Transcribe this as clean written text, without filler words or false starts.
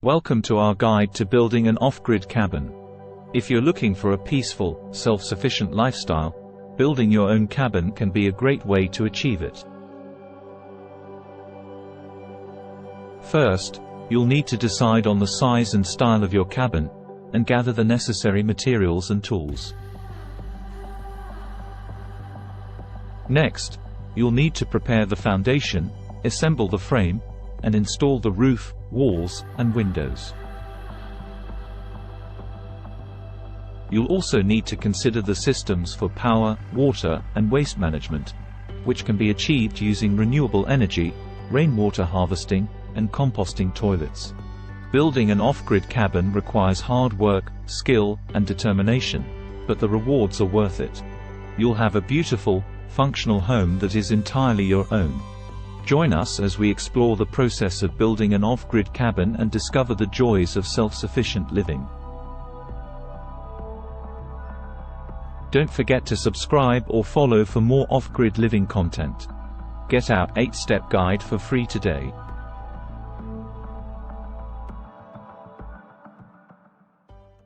Welcome to our guide to building an off-grid cabin. If you're looking for a peaceful, self-sufficient lifestyle, building your own cabin can be a great way to achieve it. First, you'll need to decide on the size and style of your cabin, and gather the necessary materials and tools. Next, you'll need to prepare the foundation, assemble the frame, and install the roof, walls, and windows. You'll also need to consider the systems for power, water, and waste management, which can be achieved using renewable energy, rainwater harvesting, and composting toilets. Building an off-grid cabin requires hard work, skill, and determination, but the rewards are worth it. You'll have a beautiful, functional home that is entirely your own. Join us as we explore the process of building an off-grid cabin and discover the joys of self-sufficient living. Don't forget to subscribe or follow for more off-grid living content. Get our 8-step guide for free today.